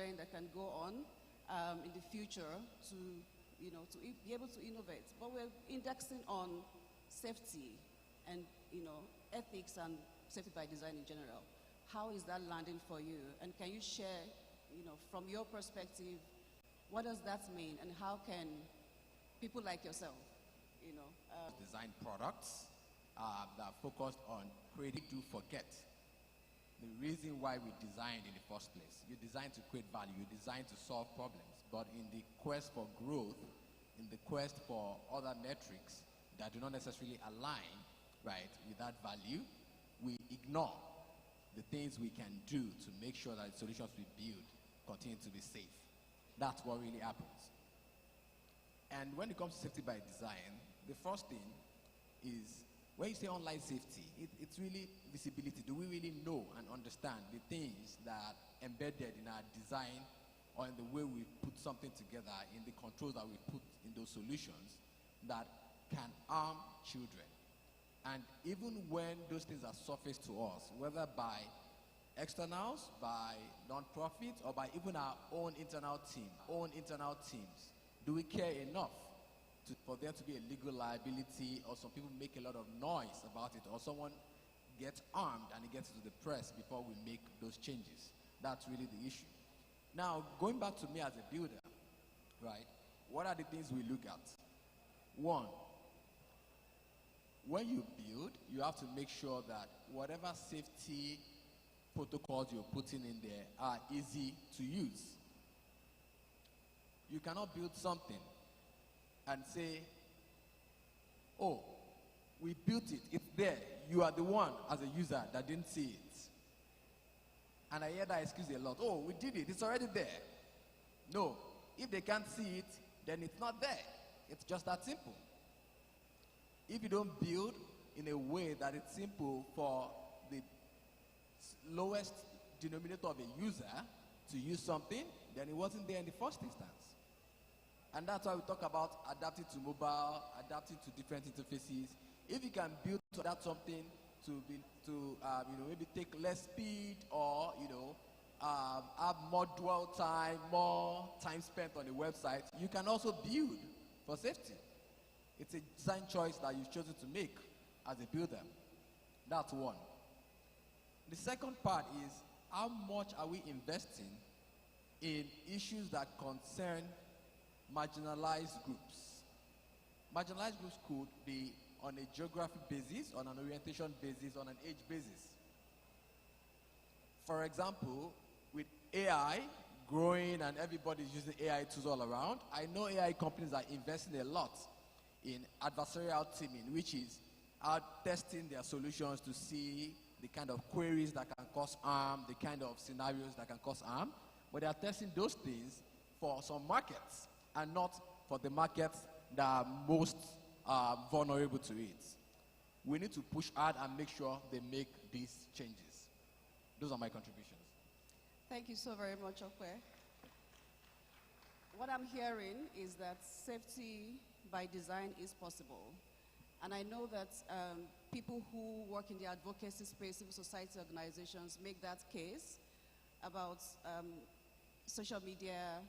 children that can go on in the future to, to be able to innovate. But we're indexing on safety and, ethics and safety by design in general. How is that landing for you? And can you share, from your perspective, what does that mean, and how can people like yourself, design products that are focused on creating, do forget the reason why we designed in the first place. You design to create value, you design to solve problems, but in the quest for growth, in the quest for other metrics that do not necessarily align, right, with that value, we ignore the things we can do to make sure that the solutions we build continue to be safe. That's what really happens. And when it comes to safety by design, the first thing is, when you say online safety, it's really visibility. Do we really know and understand the things that are embedded in our design or in the way we put something together, in the controls that we put in those solutions that can harm children? And even when those things are surfaced to us, whether by externals, by non-profits, or by even our own internal teams, do we care enough for there to be a legal liability, or some people make a lot of noise about it, or someone gets armed and it gets to the press before we make those changes? That's really the issue. Now, going back to me as a builder, right, what are the things we look at? One, when you build, you have to make sure that whatever safety protocols you're putting in there are easy to use. You cannot build something and say, oh, we built it, it's there. You are the one as a user that didn't see it. And I hear that excuse a lot. Oh, we did it, it's already there. No, if they can't see it, then it's not there. It's just that simple. If you don't build in a way that it's simple for the lowest denominator of a user to use something, then it wasn't there in the first instance. And that's why we talk about adapting to mobile, adapting to different interfaces. If you can build to adapt something to maybe take less speed, or have more dwell time, more time spent on the website, you can also build for safety. It's a design choice that you've chosen to make as a builder. That's one. The second part is, how much are we investing in issues that concern marginalized groups? Marginalized groups could be on a geographic basis, on an orientation basis, on an age basis. For example, with AI growing and everybody's using AI tools all around, I know AI companies are investing a lot in adversarial teaming, which is testing their solutions to see the kind of queries that can cause harm, the kind of scenarios that can cause harm. But they are testing those things for some markets and not for the markets that are most vulnerable to it. We need to push hard and make sure they make these changes. Those are my contributions. Thank you so very much, Okwe. What I'm hearing is that safety by design is possible. And I know that people who work in the advocacy space, civil society organizations, make that case about social media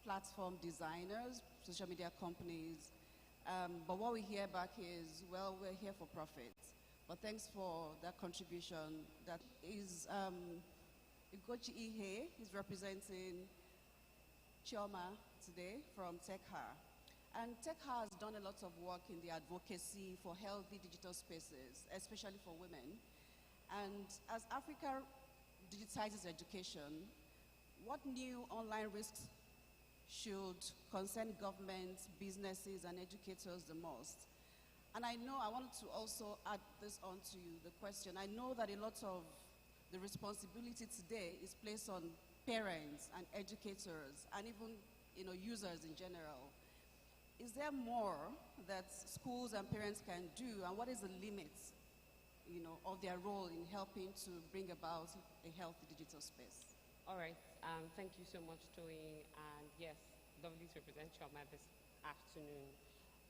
platform designers, social media companies. But what we hear back is, well, we're here for profit. But thanks for that contribution. That is Ugochi Ihe. He's representing Chioma today from TechHa. And TechHa has done a lot of work in the advocacy for healthy digital spaces, especially for women. And as Africa digitizes education, what new online risks should concern governments, businesses, and educators the most? And I wanted to also add this on to the question. I know that a lot of the responsibility today is placed on parents and educators and even users in general. Is there more that schools and parents can do, and what is the limit of their role in helping to bring about a healthy digital space? All right, thank you so much, Toyin, and yes, lovely to represent Chioma this afternoon.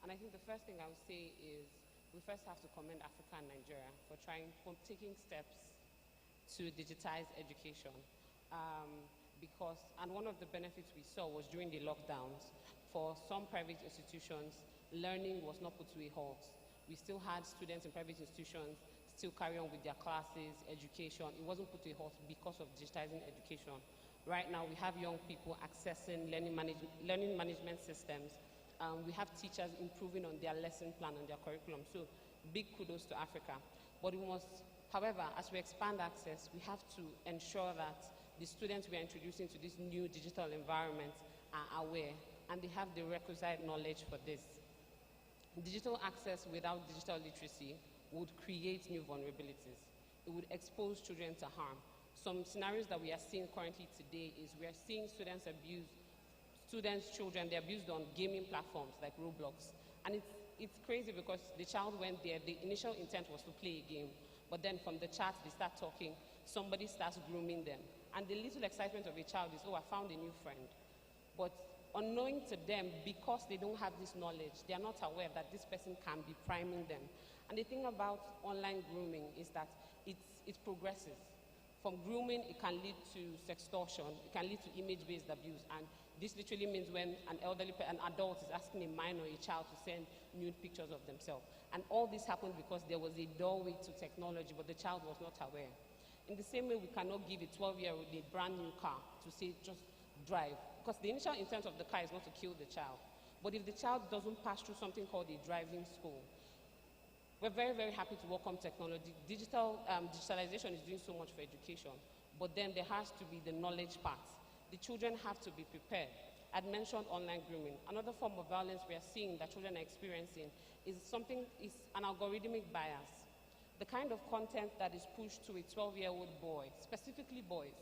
And I think the first thing I would say is we first have to commend Africa and Nigeria for taking steps to digitize education. because, and one of the benefits we saw was during the lockdowns, for some private institutions, learning was not put to a halt. We still had students in private institutions still carry on with their classes, education. It wasn't put to a halt because of digitizing education. Right now, we have young people accessing learning management systems. We have teachers improving on their lesson plan and their curriculum. So big kudos to Africa. But we must, however, as we expand access, we have to ensure that the students we are introducing to this new digital environment are aware and they have the requisite knowledge for this. Digital access without digital literacy would create new vulnerabilities. It would expose children to harm. Some scenarios that we are seeing currently today is we are seeing students, children, they're abused on gaming platforms like Roblox. And it's crazy because the child went there, the initial intent was to play a game, but then from the chat they start talking, somebody starts grooming them. And the little excitement of a child is, oh, I found a new friend. But unknowing to them, because they don't have this knowledge, they are not aware that this person can be priming them. And the thing about online grooming is that it progresses. From grooming, it can lead to sextortion, it can lead to image-based abuse, and this literally means when an adult is asking a minor, a child, to send nude pictures of themselves. And all this happened because there was a doorway to technology, but the child was not aware. In the same way, we cannot give a 12-year-old a brand new car to say, just drive, because the initial intent of the car is not to kill the child. But if the child doesn't pass through something called a driving school, we're very, very happy to welcome technology. Digitalization is doing so much for education, but then there has to be the knowledge part. The children have to be prepared. I'd mentioned online grooming. Another form of violence we are seeing that children are experiencing is an algorithmic bias. The kind of content that is pushed to a 12-year-old boy, specifically boys,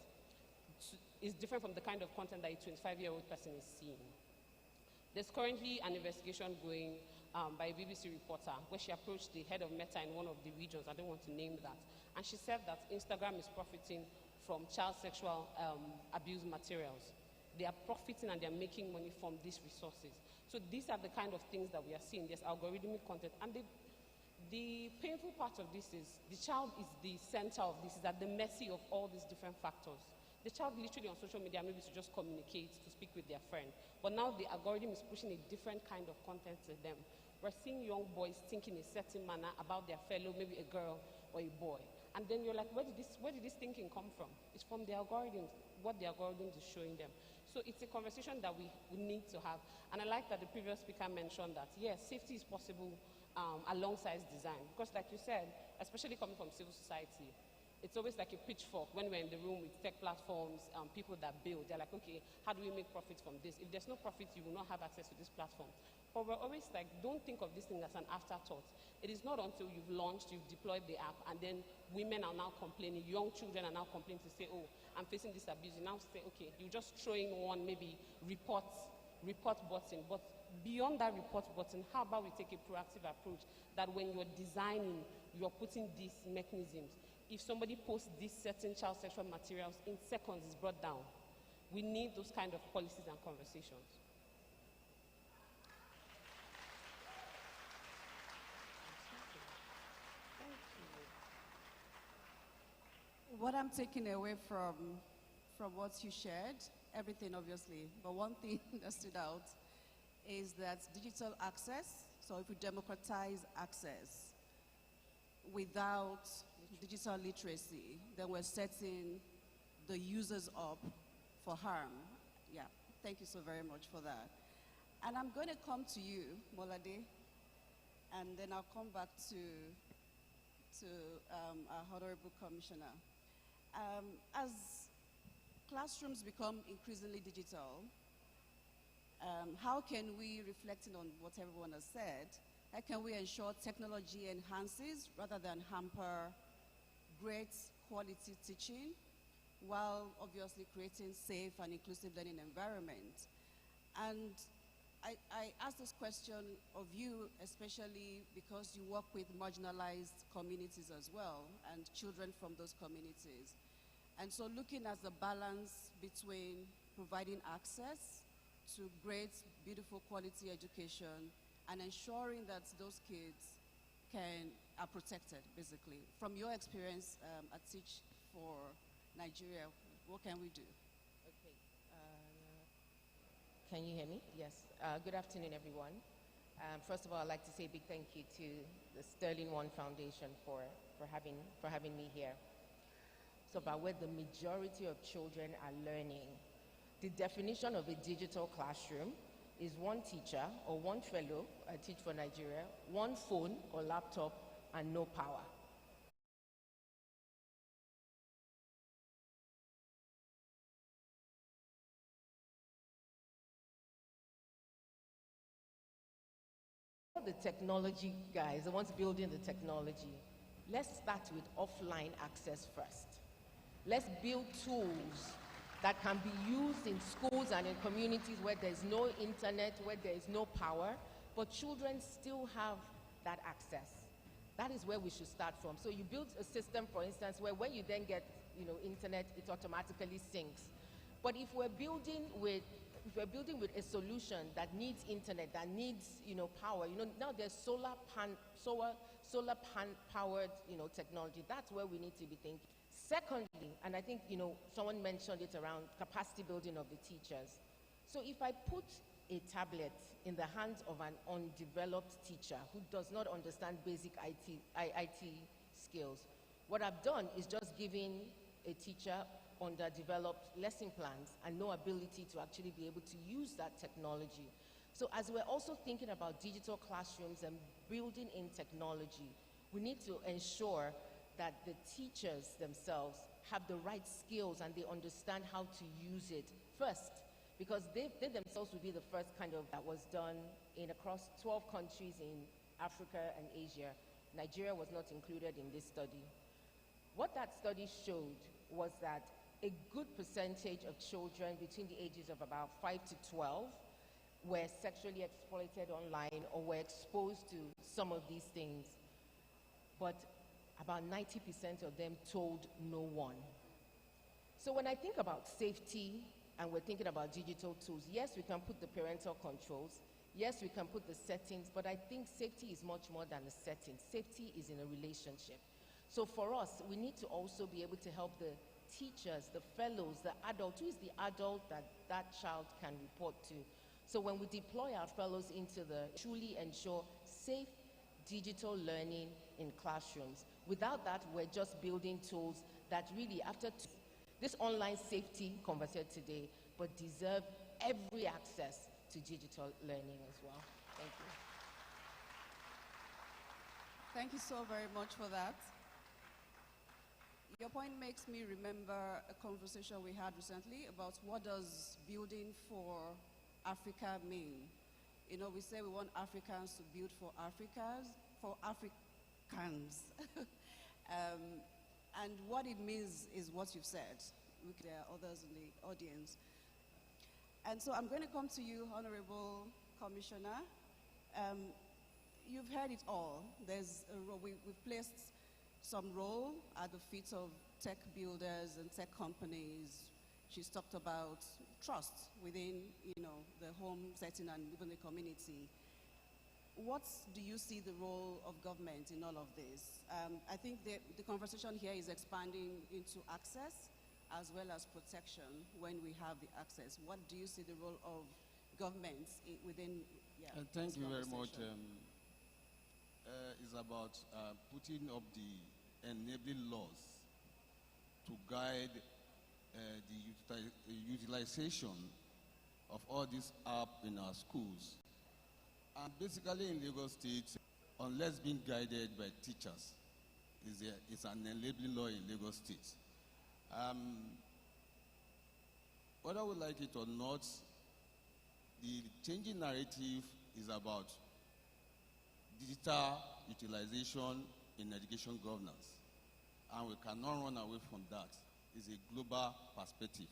is different from the kind of content that a 25-year-old person is seeing. There's currently an investigation going by a BBC reporter where she approached the head of Meta in one of the regions, I don't want to name that, and she said that Instagram is profiting from child sexual abuse materials. They are profiting and they are making money from these resources. So these are the kind of things that we are seeing. There's algorithmic content, and the painful part of this is the child is the center of this, is at the mercy of all these different factors. The child literally on social media maybe to just communicate, to speak with their friend. But now the algorithm is pushing a different kind of content to them. We're seeing young boys think in a certain manner about their fellow, maybe a girl or a boy. And then you're like, where did this thinking come from? It's from the algorithms, what the algorithms is showing them. So it's a conversation that we need to have. And I like that the previous speaker mentioned that, yes, safety is possible alongside design. Because like you said, especially coming from civil society, it's always like a pitchfork when we're in the room with tech platforms, people that build. They're like, okay, how do we make profit from this? If there's no profit, you will not have access to this platform. But we're always like, don't think of this thing as an afterthought. It is not until you've launched, you've deployed the app, and then women are now complaining, young children are now complaining to say, oh, I'm facing this abuse. You now say, okay, you just throw in one, maybe report button. But beyond that report button, how about we take a proactive approach that when you're designing, you're putting these mechanisms. If somebody posts these certain child sexual materials, in seconds it's brought down. We need those kind of policies and conversations. What I'm taking away from what you shared, everything obviously, but one thing that stood out is that digital access, so if we democratize access without digital literacy, then we're setting the users up for harm. Yeah, thank you so very much for that. And I'm going to come to you, Molade, and then I'll come back to our Honorable Commissioner. As classrooms become increasingly digital, how can we, reflecting on what everyone has said, how can we ensure technology enhances rather than hamper great quality teaching, while obviously creating safe and inclusive learning environment? And I ask this question of you, especially because you work with marginalized communities as well, and children from those communities. And so looking at the balance between providing access to great, beautiful quality education and ensuring that those kids are protected, basically. From your experience at Teach for Nigeria, what can we do? Okay. Can you hear me? Yes. Good afternoon, everyone. First of all, I'd like to say a big thank you to the Sterling One Foundation for having me here. So about where the majority of children are learning. The definition of a digital classroom is one teacher or one fellow, I teach for Nigeria, one phone or laptop, and no power. The technology guys, the ones building the technology, let's start with offline access first. Let's build tools that can be used in schools and in communities where there's no internet, where there is no power, but children still have that access. That is where we should start from. So you build a system, for instance, where when you then get internet, it automatically syncs. But if we're building with a solution that needs internet, that needs power, now there's solar powered technology. That's where we need to be thinking. Secondly, and I think someone mentioned it around capacity building of the teachers. So if I put a tablet in the hands of an undeveloped teacher who does not understand basic IT skills, what I've done is just giving a teacher underdeveloped lesson plans and no ability to actually be able to use that technology. So as we're also thinking about digital classrooms and building in technology, we need to ensure that the teachers themselves have the right skills and they understand how to use it first, because they themselves will be the first that was done across 12 countries in Africa and Asia. Nigeria was not included in this study. What that study showed was that a good percentage of children between the ages of about 5 to 12 were sexually exploited online or were exposed to some of these things. But about 90% of them told no one. So when I think about safety and we're thinking about digital tools, yes, we can put the parental controls, yes, we can put the settings, but I think safety is much more than a setting. Safety is in a relationship. So for us, we need to also be able to help the teachers, the fellows, the adult. Who is the adult that child can report to? So when we deploy our fellows into truly ensure safe digital learning in classrooms. Without that, we're just building tools that really, this online safety conversation today, but deserve every access to digital learning as well. Thank you. Thank you so very much for that. Your point makes me remember a conversation we had recently about what does building for Africa mean. We say we want Africans to build for Africans. And what it means is what you've said. There are others in the audience. And so I'm going to come to you, Honorable Commissioner. You've heard it all. There's a role, we've placed some role at the feet of tech builders and tech companies. She's talked about trust within, the home setting and even the community. What do you see the role of government in all of this? I think the conversation here is expanding into access as well as protection when we have the access. What do you see the role of governments within thank you very much. It's about putting up the enabling laws to guide the utilization of all these apps in our schools. And basically in Lagos State, unless being guided by teachers, it's an enabling law in Lagos State. Whether we like it or not, the changing narrative is about digital utilization in education governance. And we cannot run away from that. It's a global perspective.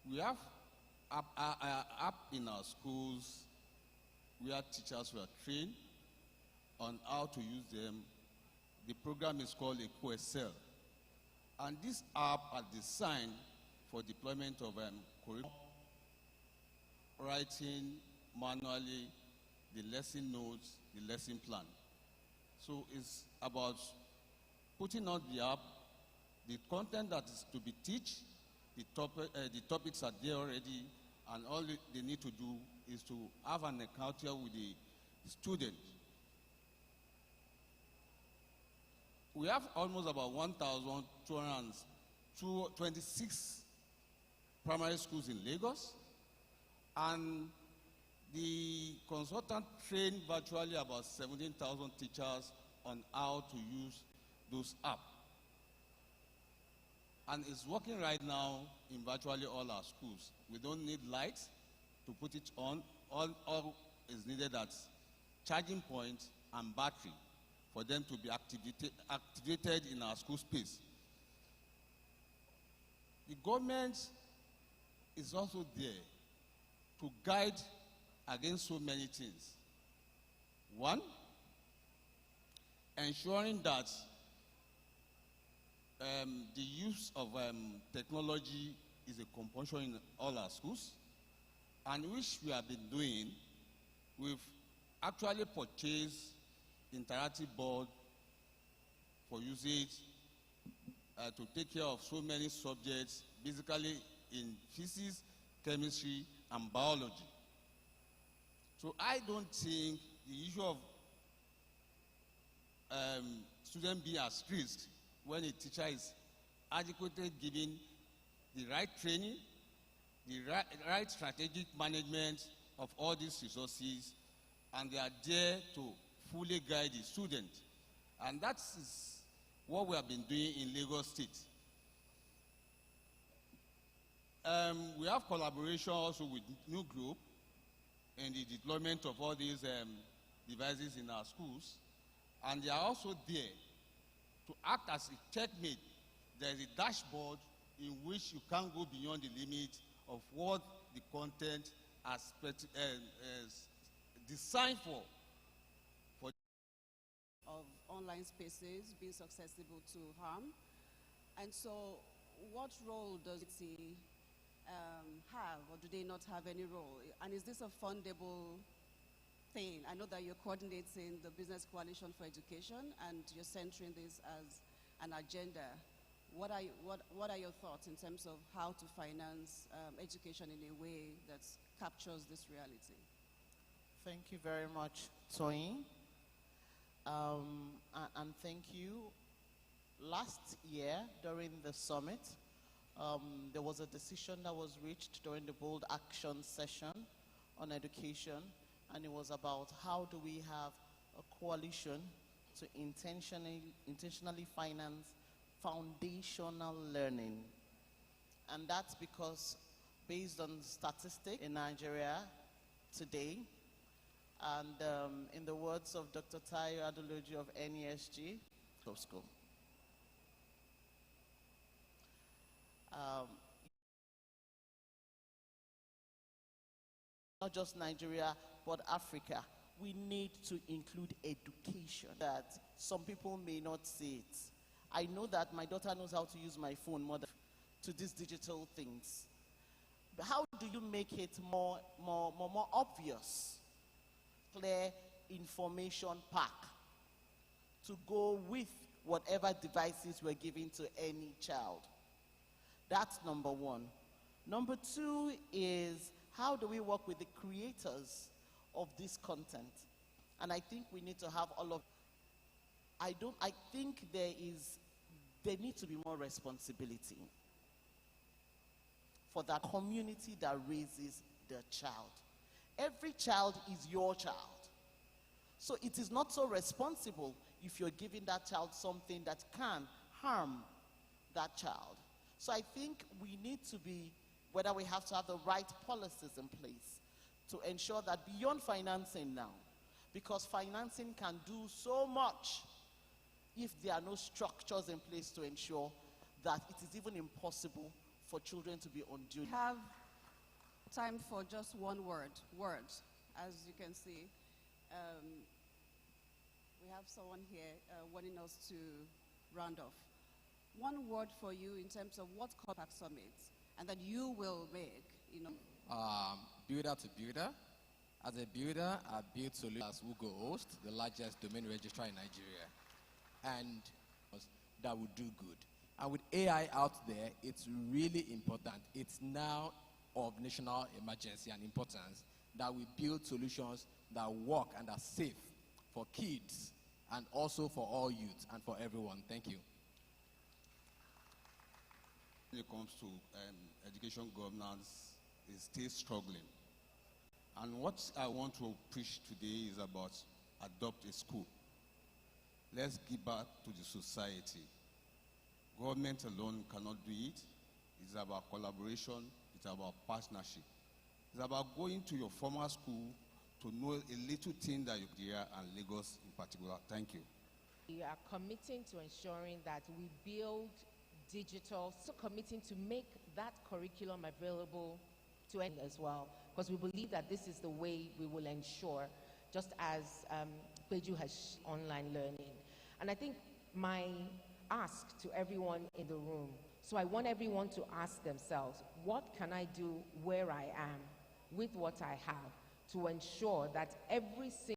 We have app in our schools where teachers were trained on how to use them. The program is called Eko Convention. And this app are designed for deployment of curriculum, writing manually the lesson notes, the lesson plan. So it's about putting out the app, The content that is to be taught, the topics are there already, and all they need to do is to have an encounter with the student. We have almost about 1,226 primary schools in Lagos, and the consultant trained virtually about 17,000 teachers on how to use those apps. And it's working right now in virtually all our schools. We don't need lights to put it on. All is needed as charging point and battery for them to be activated in our school space. The government is also there to guide against so many things. One, ensuring that the use of technology is a compulsion in all our schools, and which we have been doing. We've actually purchased interactive board for usage to take care of so many subjects, basically in physics, chemistry, and biology. So I don't think the issue of student being at risk when a teacher is adequately given the right training, the right strategic management of all these resources, and they are there to fully guide the student. And that is what we have been doing in Lagos State. We have collaboration also with New Group in the deployment of all these devices in our schools, and they are also there to act as a checkmate. There is a dashboard in which you can't go beyond the limit of what the content has designed for. Of online spaces being susceptible to harm. And so what role does it have, or do they not have any role? And is this a fundable thing? I know that you're coordinating the Business Coalition for Education, and you're centering this as an agenda. What are your thoughts in terms of how to finance education in a way that captures this reality? Thank you very much, Toyin. And thank you. Last year, during the summit, there was a decision that was reached during the Bold Action session on education, and it was about how do we have a coalition to intentionally finance foundational learning. And that's because, based on statistics in Nigeria today, and in the words of Dr. Tayo Adoloji of NESG, school. Not just Nigeria, but Africa. We need to include education. That some people may not see it. I know that my daughter knows how to use my phone more than to these digital things. But how do you make it more obvious? Clear information pack to go with whatever devices we're giving to any child. That's number one. Number two is, how do we work with the creators of this content? And I think we need to have all of, I think there needs to be more responsibility for the community that raises the child. Every child is your child. So it is not so responsible if you're giving that child something that can harm that child. So I think we need to be, whether we have to have the right policies in place to ensure that beyond financing now, because financing can do so much if there are no structures in place to ensure that it is even impossible for children to be unduly. We have time for just one word, as you can see. We have someone here wanting us to round off. One word for you in terms of what Compact Summit and that you will make, you know. Builder to builder. As a builder, I built solutions who go host, the largest domain registrar in Nigeria, and that would do good. And with AI out there, it's really important. It's now of national emergency and importance that we build solutions that work and are safe for kids and also for all youth and for everyone. Thank you. When it comes to education governance, is still struggling. And what I want to preach today is about adopt a school. Let's give back to the society. Government alone cannot do it. It's about collaboration. It's about partnership. It's about going to your former school to know a little thing that you hear, and Lagos in particular. Thank you. We are committing to ensuring that we build digital, so committing to make that curriculum available to any as well, because we believe that this is the way we will ensure, just as Peju has online learning. And I think my ask to everyone in the room, so I want everyone to ask themselves, what can I do where I am with what I have to ensure that every single